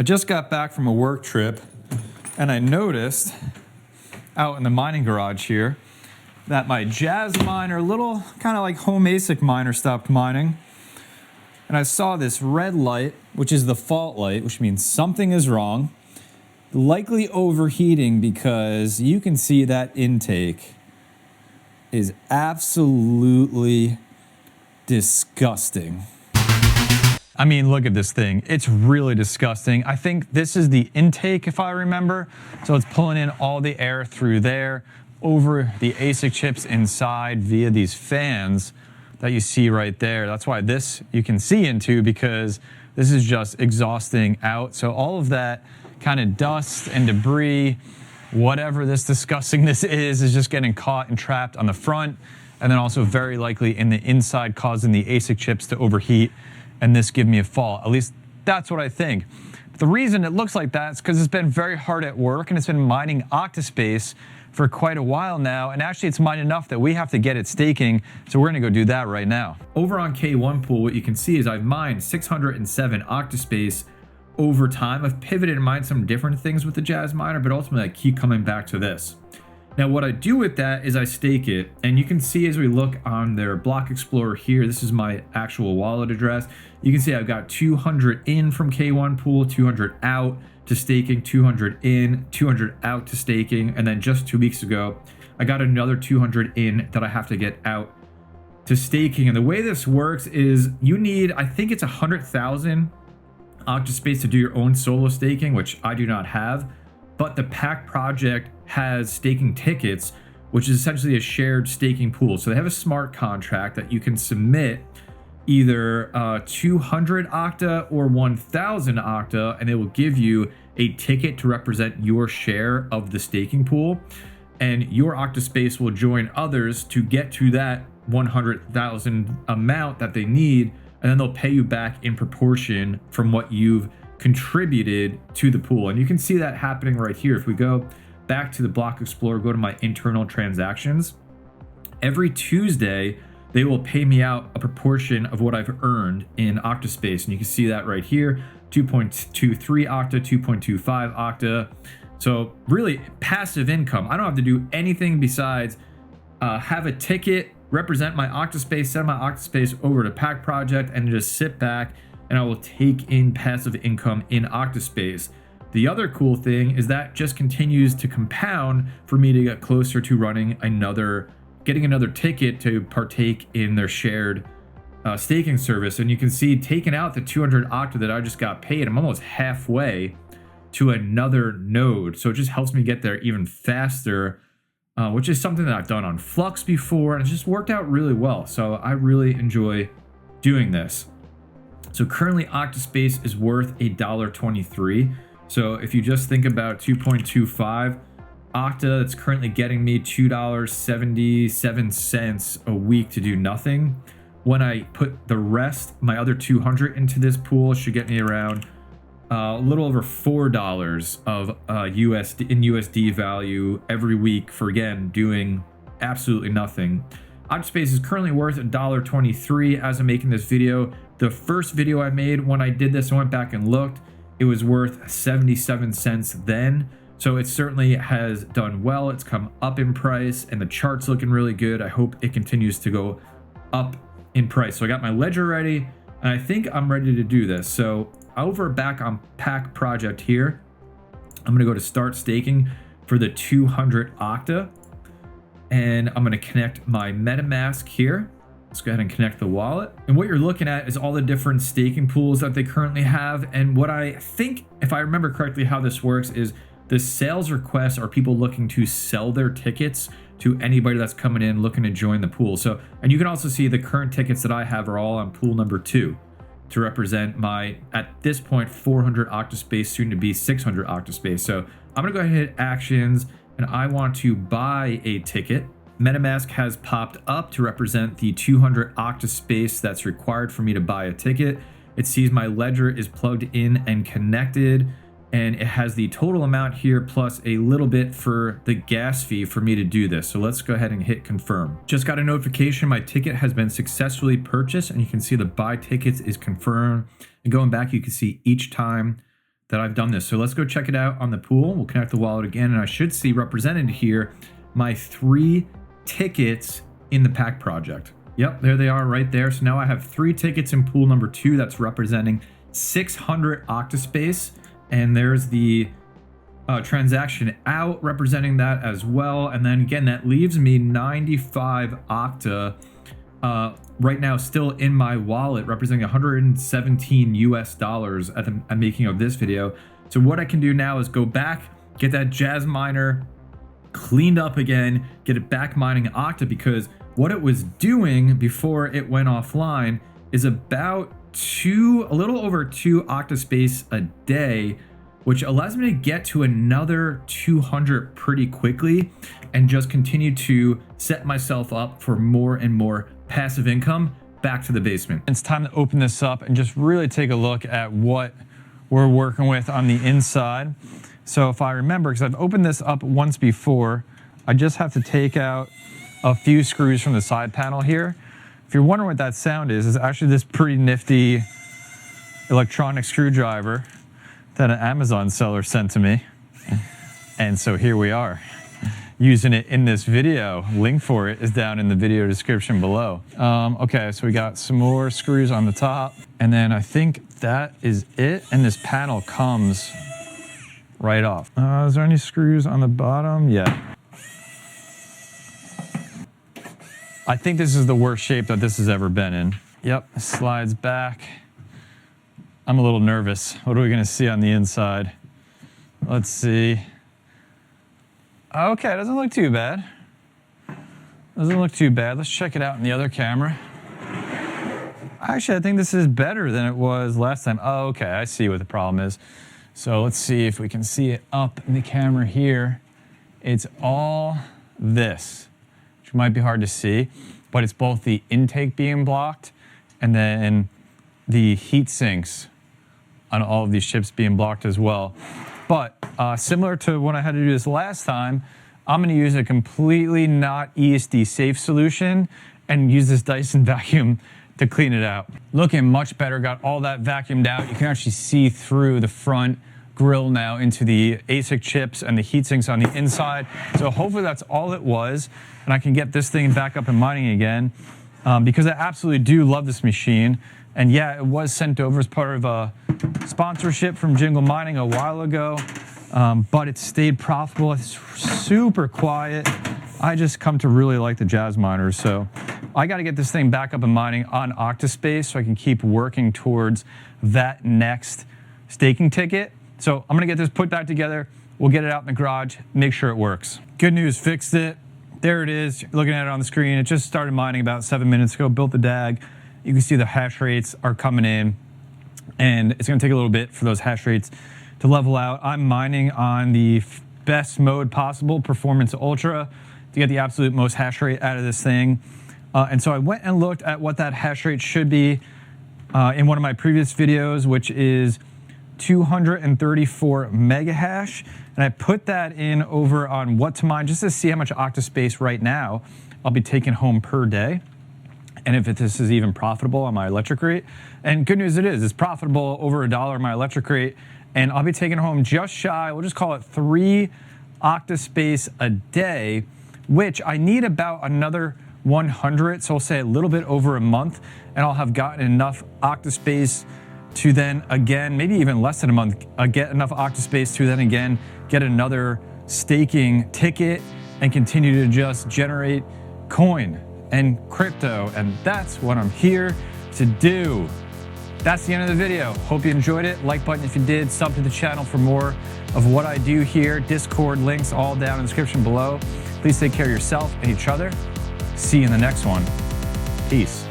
I just got back from a work trip and I noticed out in the mining garage here that my Jasminer, little kind of like home ASIC miner, stopped mining. And I saw this red light, which is the fault light, which means something is wrong. Likely overheating, because you can see that intake is absolutely disgusting. I mean, look at this thing. It's really disgusting. I think this is the intake, if I remember. So it's pulling in all the air through there over the ASIC chips inside via these fans that you see right there. That's why this you can see into, because this is just exhausting out. So all of that kind of dust and debris, whatever this disgustingness is just getting caught and trapped on the front, and then also very likely in the inside, causing the ASIC chips to overheat and this give me a fault. At least that's what I think. The reason it looks like that is because it's been very hard at work and it's been mining Octa.Space for quite a while now, and actually it's mined enough that we have to get it staking, so we're gonna go do that right now. Over on K1 Pool, what you can see is I've mined 607 Octa.Space over time. I've pivoted and mined some different things with the Jasminer, but ultimately I keep coming back to this. Now what I do with that is I stake it, and you can see as we look on their block explorer here, this is my actual wallet address. You can see I've got 200 in from K1 Pool, 200 out to staking, 200 in, 200 out to staking, and then just 2 weeks ago, I got another 200 in that I have to get out to staking. And the way this works is you need, I think it's 100,000 Octa.Space to do your own solo staking, which I do not have, but the Pack project has staking tickets, which is essentially a shared staking pool. So they have a smart contract that you can submit either 200 Octa or 1,000 Octa, and it will give you a ticket to represent your share of the staking pool, and your Octa.Space will join others to get to that 100,000 amount that they need, and then they'll pay you back in proportion from what you've contributed to the pool. And you can see that happening right here. If we go back to the block explorer, go to my internal transactions, every Tuesday they will pay me out a proportion of what I've earned in Octa.Space, and you can see that right here, 2.23 Octa, 2.25 Octa. So really passive income. I don't have to do anything besides have a ticket, represent my Octa.Space, send my Octa.Space over to Pack project, and just sit back and I will take in passive income in Octa.Space. The other cool thing is that just continues to compound for me to get closer to running getting another ticket to partake in their shared staking service. And you can see, taking out the 200 Octa that I just got paid, I'm almost halfway to another node. So it just helps me get there even faster, which is something that I've done on Flux before, and it's just worked out really well. So I really enjoy doing this. So currently Octa.Space is worth $1.23. So if you just think about 2.25 Octa, it's currently getting me $2.77 a week to do nothing. When I put the rest, my other 200 into this pool, should get me around a little over $4 of USD value every week for, again, doing absolutely nothing. Octa.Space is currently worth $1.23 as I'm making this video. The first video I made when I did this, I went back and looked, it was worth 77 cents then. So it certainly has done well. It's come up in price and the chart's looking really good. I hope it continues to go up in price. So I got my ledger ready and I think I'm ready to do this. So over back on Pack project here, I'm gonna go to start staking for the 200 Octa, and I'm gonna connect my MetaMask here. Let's go ahead and connect the wallet. And what you're looking at is all the different staking pools that they currently have. And what I think, if I remember correctly, how this works is the sales requests are people looking to sell their tickets to anybody that's coming in looking to join the pool. So, and you can also see the current tickets that I have are all on pool number 2 to represent my, at this point, 400 Octa.Space, soon to be 600 Octa.Space. So I'm gonna go ahead and hit actions, and I want to buy a ticket. MetaMask has popped up to represent the 200 Octa.Space that's required for me to buy a ticket. It sees my ledger is plugged in and connected, and it has the total amount here plus a little bit for the gas fee for me to do this. So let's go ahead and hit confirm. Just got a notification my ticket has been successfully purchased, and you can see the buy tickets is confirmed. And going back, you can see each time that I've done this. So let's go check it out on the pool. We'll connect the wallet again, and I should see represented here my 3 tickets in the pack project. Yep, there they are right there. So now I have 3 tickets in pool number 2 that's representing 600 octaspace, and there's the transaction out representing that as well. And then again, that leaves me 95 octa right now still in my wallet, representing 117 US dollars at the making of this video. So what I can do now is go back, get that Jasminer cleaned up again, get it back mining Octa, because what it was doing before it went offline is about a little over 2 octaspace a day, which allows me to get to another 200 pretty quickly and just continue to set myself up for more and more passive income back to the basement. It's time to open this up and just really take a look at what we're working with on the inside. So if I remember, because I've opened this up once before, I just have to take out a few screws from the side panel here. If you're wondering what that sound is, it's actually this pretty nifty electronic screwdriver that an Amazon seller sent to me. And so here we are, using it in this video. Link for it is down in the video description below. Okay, so we got some more screws on the top, and then I think that is it. And this panel comes right off. Is there any screws on the bottom? Yeah. I think this is the worst shape that this has ever been in. Yep, it slides back. I'm a little nervous. What are we gonna see on the inside? Let's see. Okay, doesn't look too bad. Doesn't look too bad. Let's check it out in the other camera. Actually, I think this is better than it was last time. Oh, okay, I see what the problem is. So let's see if we can see it up in the camera here. It's all this, which might be hard to see, but it's both the intake being blocked and then the heat sinks on all of these chips being blocked as well. But similar to when I had to do this last time, I'm gonna use a completely not ESD safe solution and use this Dyson vacuum to clean it out. Looking much better, got all that vacuumed out. You can actually see through the front grill now into the ASIC chips and the heat sinks on the inside. So hopefully that's all it was, and I can get this thing back up and mining again, because I absolutely do love this machine. And yeah, it was sent over as part of a sponsorship from Jingle Mining a while ago, but it stayed profitable. It's super quiet. I just come to really like the Jasminers, so I got to get this thing back up and mining on octaspace so I can keep working towards that next staking ticket. So I'm gonna get this put back together. We'll get it out in the garage, make sure it works. Good news, fixed it. There it is. You're looking at it on the screen. It just started mining about 7 minutes ago, built the DAG. You can see the hash rates are coming in, and it's gonna take a little bit for those hash rates to level out. I'm mining on the best mode possible, Performance Ultra, to get the absolute most hash rate out of this thing. And so I went and looked at what that hash rate should be in one of my previous videos, which is 234 mega hash. And I put that in over on what to mine just to see how much octaspace right now I'll be taking home per day, and if this is even profitable on my electric rate. And good news, it is. It's profitable over $1 on my electric rate, and I'll be taking home just shy, we'll just call it 3 octaspace a day, which I need about another 100, so I'll say a little bit over a month, and I'll have gotten enough octaspace to then again, maybe even less than a month, get enough octaspace to then again get another staking ticket and continue to just generate coin and crypto, and that's what I'm here to do. That's the end of the video. Hope you enjoyed it. Like button if you did, sub to the channel for more of what I do here. Discord links all down in the description below. Please take care of yourself and each other. See you in the next one. Peace.